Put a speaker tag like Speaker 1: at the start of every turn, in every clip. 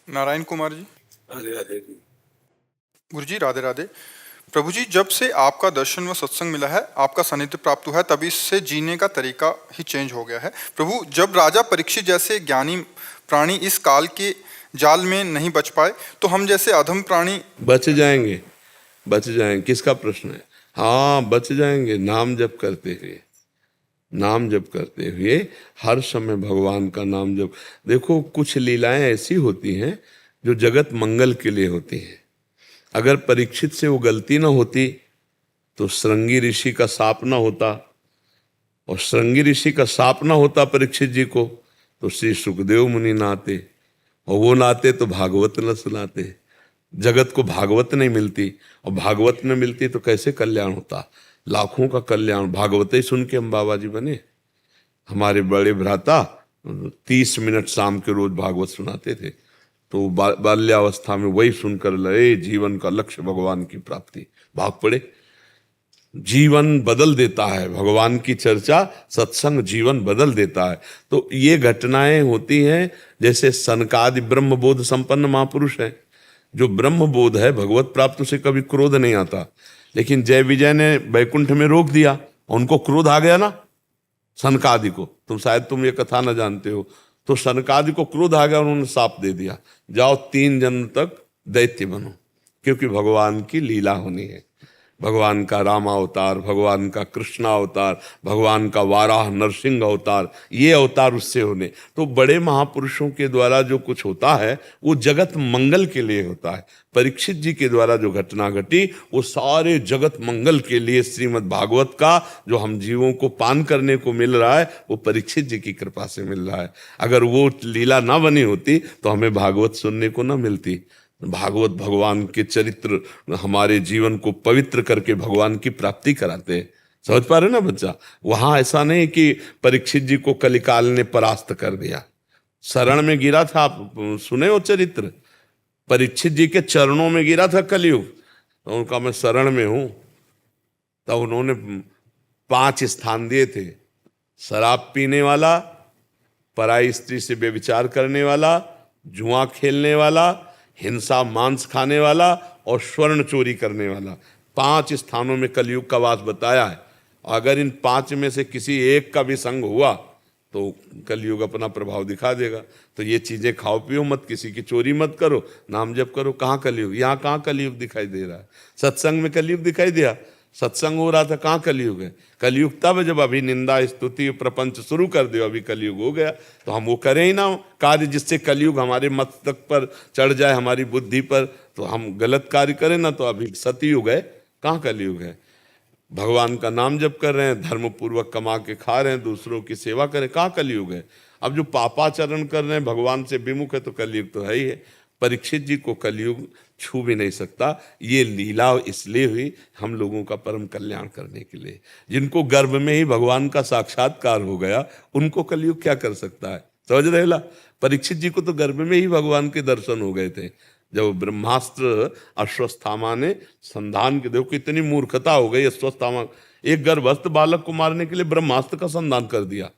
Speaker 1: नारायण कुमार जी।
Speaker 2: राधे राधे जी।
Speaker 1: गुरु जी राधे राधे। प्रभु जी, जब से आपका दर्शन व सत्संग मिला है, आपका सानिध्य प्राप्त हुआ है, तभी से जीने का तरीका ही चेंज हो गया है। प्रभु, जब राजा परीक्षित जैसे ज्ञानी प्राणी इस काल के जाल में नहीं बच पाए, तो हम जैसे अधम प्राणी
Speaker 2: बच जाएंगे, बच जाएंगे, किसका प्रश्न है? हाँ, बच जाएंगे। नाम जप करते हुए, नाम जप करते हुए हर समय भगवान का नाम जप। देखो, कुछ लीलाएं ऐसी होती हैं जो जगत मंगल के लिए होती हैं। अगर परीक्षित से वो गलती ना होती तो श्रृंगी ऋषि का शाप ना होता, और श्रृंगी ऋषि का शाप ना होता परीक्षित जी को तो श्री सुखदेव मुनि ना आते, और वो ना आते तो भागवत न सुनाते। जगत को भागवत नहीं मिलती, और भागवत न मिलती तो कैसे कल्याण होता? लाखों का कल्याण भागवत ही सुन के हम बाबा जी बने। हमारे बड़े भ्राता 30 मिनट शाम के रोज भागवत सुनाते थे, तो बाल्यावस्था में वही सुनकर लड़े, जीवन का लक्ष्य भगवान की प्राप्ति, भाग पड़े। जीवन बदल देता है भगवान की चर्चा, सत्संग जीवन बदल देता है। तो ये घटनाएं होती हैं। जैसे सनकादि ब्रह्मबोध संपन्न महापुरुष है, जो ब्रह्मबोध है, भगवत प्राप्त से कभी क्रोध नहीं आता। लेकिन जय विजय ने बैकुंठ में रोक दिया, उनको क्रोध आ गया ना सनकादि को। तुम ये कथा ना जानते हो। तो सनकादि को क्रोध आ गया, उन्होंने शाप दे दिया, जाओ 3 जन्म तक दैत्य बनो, क्योंकि भगवान की लीला होनी है। भगवान का राम अवतार, भगवान का कृष्ण अवतार, भगवान का वाराह नरसिंह अवतार, ये अवतार उससे होने। तो बड़े महापुरुषों के द्वारा जो कुछ होता है वो जगत मंगल के लिए होता है। परीक्षित जी के द्वारा जो घटना घटी वो सारे जगत मंगल के लिए, श्रीमद् भागवत का जो हम जीवों को पान करने को मिल रहा है वो परीक्षित जी की कृपा से मिल रहा है। अगर वो लीला ना बनी होती तो हमें भागवत सुनने को ना मिलती। भागवत भगवान के चरित्र हमारे जीवन को पवित्र करके भगवान की प्राप्ति कराते हैं। समझ पा रहे ना बच्चा? वहां ऐसा नहीं कि परीक्षित जी को कलिकाल ने परास्त कर दिया, शरण में गिरा था। आप सुने हो चरित्र? परीक्षित जी के चरणों में गिरा था कलयुग, तो उनका मैं शरण में हूं। तब उन्होंने 5 स्थान दिए थे: शराब पीने वाला, पराई स्त्री से व्यभिचार करने वाला, जुआ खेलने वाला, हिंसा मांस खाने वाला और स्वर्ण चोरी करने वाला। 5 स्थानों में कलयुग का वास बताया है। अगर इन 5 में से किसी एक का भी संग हुआ तो कलयुग अपना प्रभाव दिखा देगा। तो ये चीजें खाओ पियो मत, किसी की चोरी मत करो, नाम जप करो। कहाँ कलयुग? यहाँ कहाँ कलयुग दिखाई दे रहा है? सत्संग में कलयुग दिखाई दिया, सत्संग हो रहा था, कहाँ कलयुग है? कलयुग तब जब अभी निंदा स्तुति प्रपंच शुरू कर दो, अभी कलयुग हो गया। तो हम वो करें ही ना कार्य जिससे कलयुग हमारे मस्तक पर चढ़ जाए, हमारी बुद्धि पर। तो हम गलत कार्य करें ना, तो अभी सतयुग है, कहाँ कलयुग है? भगवान का नाम जप कर रहे हैं, धर्म पूर्वक कमा के खा रहे हैं, दूसरों की सेवा करें, कहाँ कलयुग है? अब जो पापाचरण कर रहे हैं, भगवान से विमुख है, तो कलयुग तो है ही है। परीक्षित जी को कलयुग छू भी नहीं सकता। ये लीला इसलिए हुई हम लोगों का परम कल्याण करने के लिए। जिनको गर्भ में ही भगवान का साक्षात्कार हो गया, उनको कलयुग क्या कर सकता है? समझ रहे ला? परीक्षित जी को तो गर्भ में ही भगवान के दर्शन हो गए थे। जब ब्रह्मास्त्र अश्वत्थामा ने संधान के, देखो कितनी मूर्खता हो गई अश्वत्थामा, एक गर्भस्थ बालक को मारने के लिए ब्रह्मास्त्र का संधान कर दिया।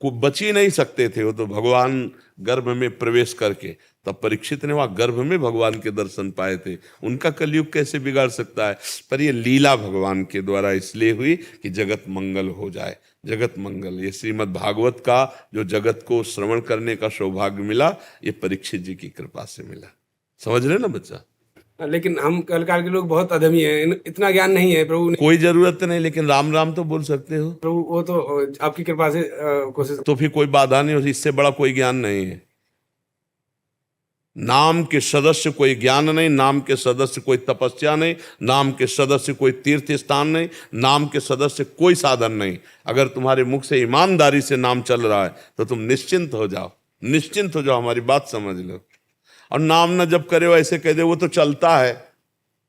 Speaker 2: को बच ही नहीं सकते थे वो तो, भगवान गर्भ में प्रवेश करके। तब परीक्षित ने वहां गर्भ में भगवान के दर्शन पाए थे। उनका कलयुग कैसे बिगाड़ सकता है? पर ये लीला भगवान के द्वारा इसलिए हुई कि जगत मंगल हो जाए। जगत मंगल, ये श्रीमद् भागवत का जो जगत को श्रवण करने का सौभाग्य मिला, ये परीक्षित जी की कृपा से मिला। समझ रहे ना बच्चा?
Speaker 3: लेकिन हम कलकार के लोग बहुत अधमी हैं, इतना ज्ञान नहीं है प्रभु ने।
Speaker 2: कोई जरूरत नहीं, लेकिन राम राम तो बोल सकते हो
Speaker 3: प्रभु वो तो आपकी कृपा से कोशिश।
Speaker 2: तो फिर कोई बाधा नहीं होती। इससे बड़ा कोई ज्ञान नहीं है। नाम के सदस्य कोई ज्ञान नहीं, नाम के सदस्य कोई तपस्या नहीं, नाम के सदस्य कोई तीर्थ स्थान नहीं, नाम के सदस्य कोई साधन नहीं। अगर तुम्हारे मुख से ईमानदारी से नाम चल रहा है तो तुम निश्चिंत हो जाओ, निश्चिंत हो जाओ। हमारी बात समझ लो। और नाम न जब करे हो ऐसे कह दे वो तो चलता है,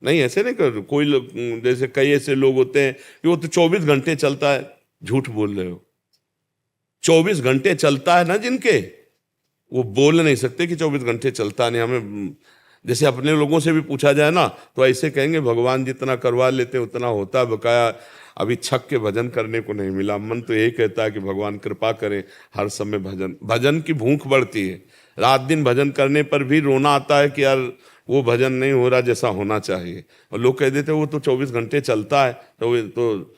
Speaker 2: नहीं, ऐसे नहीं कर। कोई लोग, जैसे कई ऐसे लोग होते हैं कि वो तो 24 घंटे चलता है। झूठ बोल रहे हो। 24 घंटे चलता है ना जिनके, वो बोल नहीं सकते कि 24 घंटे चलता नहीं। हमें जैसे अपने लोगों से भी पूछा जाए ना तो ऐसे कहेंगे भगवान जितना करवा लेते उतना होता, बकाया अभी छक के भजन करने को नहीं मिला। मन तो यही कहता है कि भगवान कृपा करें, हर समय भजन, भजन की भूख बढ़ती है। रात दिन भजन करने पर भी रोना आता है कि यार वो भजन नहीं हो रहा जैसा होना चाहिए। और लोग कह देते वो तो 24 घंटे चलता है, तो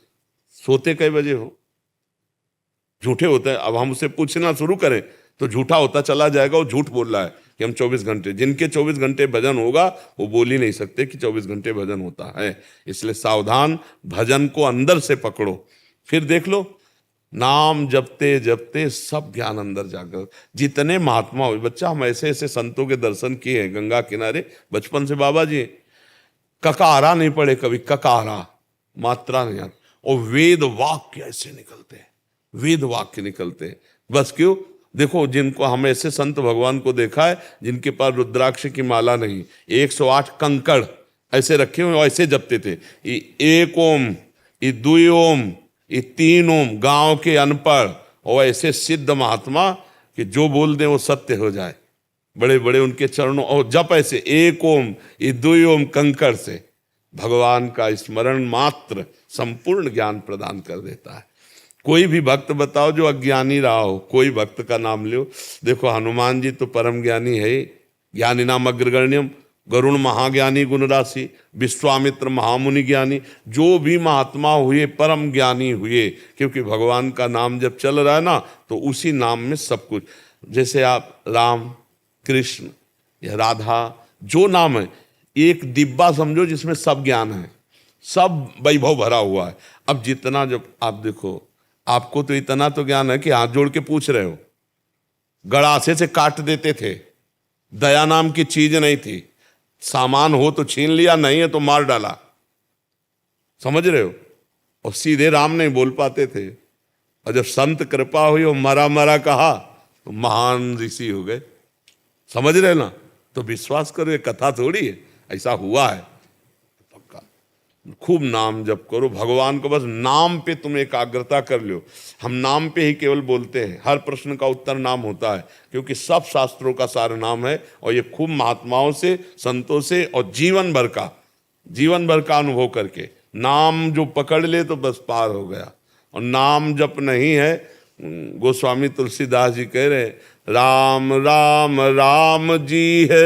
Speaker 2: सोते कई बजे हो? झूठे होते हैं। अब हम उससे पूछना शुरू करें तो झूठा होता चला जाएगा। वो झूठ बोल रहा है कि हम 24 घंटे, जिनके 24 घंटे भजन होगा वो बोल ही नहीं सकते कि 24 घंटे भजन होता है। इसलिए सावधान, भजन को अंदर से पकड़ो, फिर देख लो नाम जपते जपते सब ज्ञान अंदर जाकर। जितने महात्मा हुए बच्चा, हम ऐसे ऐसे संतों के दर्शन किए हैं गंगा किनारे बचपन से। बाबा जी ककारा नहीं पढ़े कभी, ककारा मात्रा नहीं आती, और वेद वाक्य ऐसे निकलते हैं, वेद वाक्य निकलते हैं। बस क्यों? देखो जिनको हम ऐसे संत भगवान को देखा है जिनके पास रुद्राक्ष की माला नहीं, 108 कंकड़ ऐसे रखे हुए और ऐसे जपते थे। एक ओम, ये दुई ओम, ये तीन ओम, गांव के अनपढ़ और ऐसे सिद्ध महात्मा कि जो बोल दे वो सत्य हो जाए, बड़े बड़े उनके चरणों, और जप ऐसे एक ओम, ये दुई ओम कंकड़ से भगवान का स्मरण मात्र संपूर्ण ज्ञान प्रदान कर देता है। कोई भी भक्त बताओ जो अज्ञानी रहा हो, कोई भक्त का नाम लो। देखो हनुमान जी तो परम ज्ञानी है, ज्ञानी नाम अग्रगण्यम, गरुण महाज्ञानी गुण राशि, विश्वामित्र महामुनि ज्ञानी, जो भी महात्मा हुए परम ज्ञानी हुए, क्योंकि भगवान का नाम जब चल रहा है ना तो उसी नाम में सब कुछ। जैसे आप राम, कृष्ण या राधा, जो नाम है एक डिब्बा समझो जिसमें सब ज्ञान है, सब वैभव भरा हुआ है। अब जितना जब आप देखो, आपको तो इतना तो ज्ञान है कि हाथ जोड़ के पूछ रहे हो, गड़ासे से काट देते थे, दया नाम की चीज नहीं थी, सामान हो तो छीन लिया, नहीं है तो मार डाला, समझ रहे हो? और सीधे राम नहीं बोल पाते थे, और जब संत कृपा हुई और मरा मरा कहा तो महान ऋषि हो गए, समझ रहे ना? तो विश्वास करो ये कथा थोड़ी है, ऐसा हुआ है। खूब नाम जप करो, भगवान को बस नाम पे तुम एकाग्रता कर लो। हम नाम पे ही केवल बोलते हैं, हर प्रश्न का उत्तर नाम होता है, क्योंकि सब शास्त्रों का सारा नाम है। और ये खूब महात्माओं से, संतों से और जीवन भर का अनुभव करके नाम जो पकड़ ले तो बस पार हो गया। और नाम जप नहीं है, गोस्वामी तुलसीदास जी कह रहे राम राम राम जी है,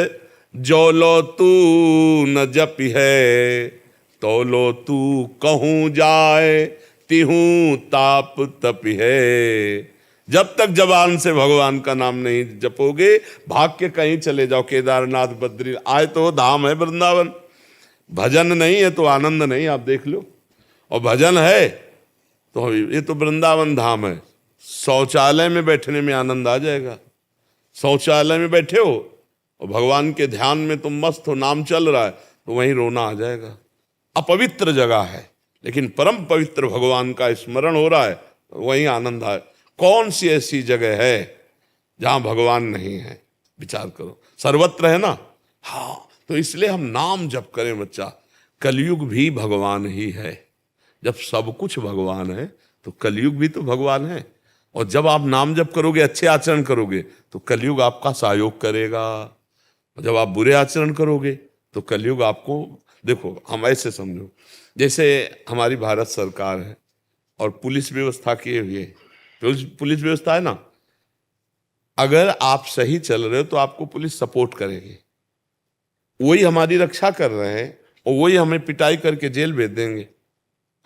Speaker 2: जो लो तू न जपी है, तो लो तू कहूँ जाए तिहूँ ताप तप है। जब तक जबान से भगवान का नाम नहीं जपोगे, भाग के कहीं चले जाओ, केदारनाथ बद्री आए तो धाम है वृंदावन, भजन नहीं है तो आनंद नहीं, आप देख लो। और भजन है तो ये तो वृंदावन धाम है। शौचालय में बैठने में आनंद आ जाएगा, शौचालय में बैठे हो और भगवान के ध्यान में तुम मस्त हो, नाम चल रहा है, तो वहीं रोना आ जाएगा। अपवित्र जगह है लेकिन परम पवित्र भगवान का स्मरण हो रहा है, वहीं आनंद आए। कौन सी ऐसी जगह है जहां भगवान नहीं है? विचार करो, सर्वत्र है ना। हाँ, तो इसलिए हम नाम जप करें बच्चा। कलयुग भी भगवान ही है, जब सब कुछ भगवान है तो कलयुग भी तो भगवान है। और जब आप नाम जप करोगे, अच्छे आचरण करोगे तो कलयुग आपका सहयोग करेगा, और जब आप बुरे आचरण करोगे तो कलयुग आपको, देखो हम ऐसे समझो जैसे हमारी भारत सरकार है और पुलिस व्यवस्था किए हुए, पुलिस व्यवस्था है ना, अगर आप सही चल रहे हो तो आपको पुलिस सपोर्ट करेगी, वही हमारी रक्षा कर रहे हैं और वही हमें पिटाई करके जेल भेज देंगे,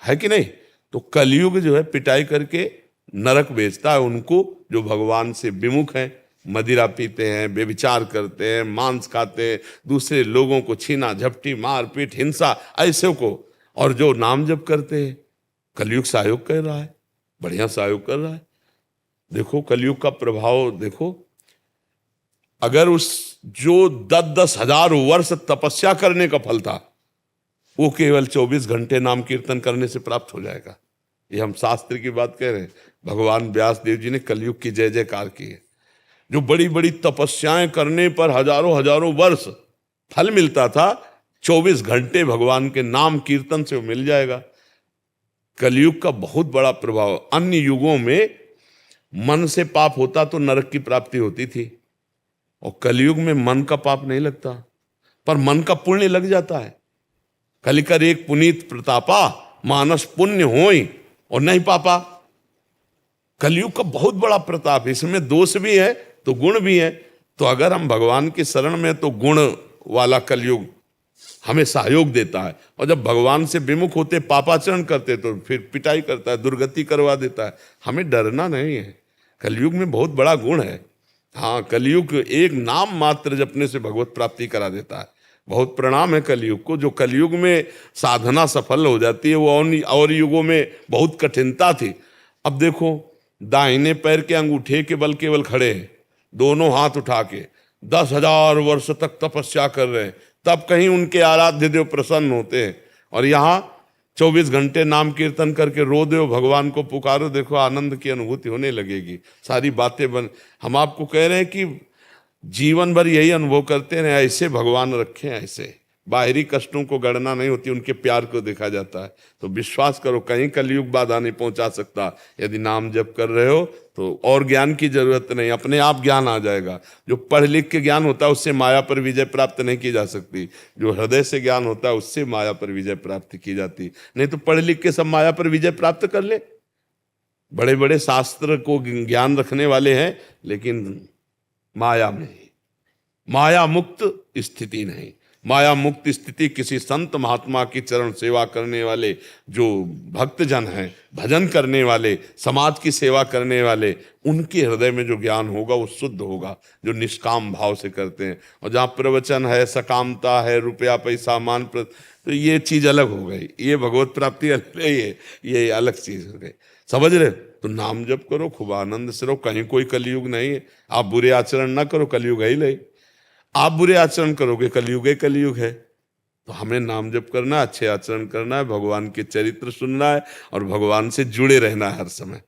Speaker 2: है कि नहीं? तो कलयुग जो है पिटाई करके नरक भेजता है उनको जो भगवान से विमुख हैं, मदिरा पीते हैं, बेविचार करते हैं, मांस खाते हैं, दूसरे लोगों को छीना झपटी, मारपीट, हिंसा, ऐसे को। और जो नाम जप करते हैं, कलयुग सहयोग कर रहा है, बढ़िया सहयोग कर रहा है। देखो कलयुग का प्रभाव देखो, अगर उस जो 10-10 हजार वर्ष तपस्या करने का फल था वो केवल 24 घंटे नाम कीर्तन करने से प्राप्त हो जाएगा। ये हम शास्त्र की बात कह रहे हैं। भगवान व्यास देव जी ने कलयुग की जय जयकार की है। जो बड़ी बड़ी तपस्याएं करने पर हजारों हजारों वर्ष फल मिलता था, 24 घंटे भगवान के नाम कीर्तन से वो मिल जाएगा। कलयुग का बहुत बड़ा प्रभाव। अन्य युगों में मन से पाप होता तो नरक की प्राप्ति होती थी, और कलयुग में मन का पाप नहीं लगता, पर मन का पुण्य लग जाता है। कलिकर एक पुनीत प्रतापा, मानस पुण्य होई और नहीं पापा। कलयुग का बहुत बड़ा प्रताप, इसमें दोष भी है तो गुण भी है। तो अगर हम भगवान की शरण में, तो गुण वाला कलयुग हमें सहयोग देता है, और जब भगवान से विमुख होते, पापाचरण करते, तो फिर पिटाई करता है, दुर्गति करवा देता है। हमें डरना नहीं है। कलयुग में बहुत बड़ा गुण है। हाँ, कलयुग एक नाम मात्र जपने से भगवत प्राप्ति करा देता है। बहुत प्रणाम है कलयुग को, जो कलयुग में साधना सफल हो जाती है। वो और युगों में बहुत कठिनता थी। अब देखो, दाहिने पैर के अंगूठे के बल केवल खड़े हैं, दोनों हाथ उठा के 10,000 वर्ष तक तपस्या कर रहे हैं, तब कहीं उनके आराध्य देव प्रसन्न होते हैं। और यहाँ 24 घंटे नाम कीर्तन करके रो दो, भगवान को पुकारो, देखो आनंद की अनुभूति होने लगेगी। सारी बातें हम आपको कह रहे हैं कि जीवन भर यही अनुभव करते रहे, ऐसे भगवान रखे हैं, ऐसे बाहरी कष्टों को गणना नहीं होती, उनके प्यार को देखा जाता है। तो विश्वास करो, कहीं कलयुग बाधा नहीं पहुंचा सकता। यदि नाम जप कर रहे हो तो और ज्ञान की जरूरत नहीं, अपने आप ज्ञान आ जाएगा। जो पढ़ लिख के ज्ञान होता है उससे माया पर विजय प्राप्त नहीं की जा सकती। जो हृदय से ज्ञान होता है उससे माया पर विजय प्राप्त की जाती। नहीं तो पढ़ लिख के सब माया पर विजय प्राप्त कर ले। बड़े बड़े शास्त्र को ज्ञान रखने वाले हैं, लेकिन माया में, माया मुक्त स्थिति नहीं। माया मुक्त स्थिति किसी संत महात्मा की चरण सेवा करने वाले, जो भक्तजन हैं, भजन करने वाले, समाज की सेवा करने वाले, उनके हृदय में जो ज्ञान होगा वो शुद्ध होगा, जो निष्काम भाव से करते हैं। और जहाँ प्रवचन है, सकामता है, रुपया पैसा मान, तो ये चीज अलग हो गई। ये भगवत प्राप्ति अलग है, ये अलग चीज हो गई। समझ रहे? तो नाम जप करो, खूब आनंद से रहो। कहीं कोई कलयुग नहीं है। आप बुरे आचरण ना करो, कलयुग है ही नहीं। आप बुरे आचरण करोगे, कलयुग है। तो हमें नाम जप करना, अच्छे आचरण करना है, भगवान के चरित्र सुनना है और भगवान से जुड़े रहना है हर समय।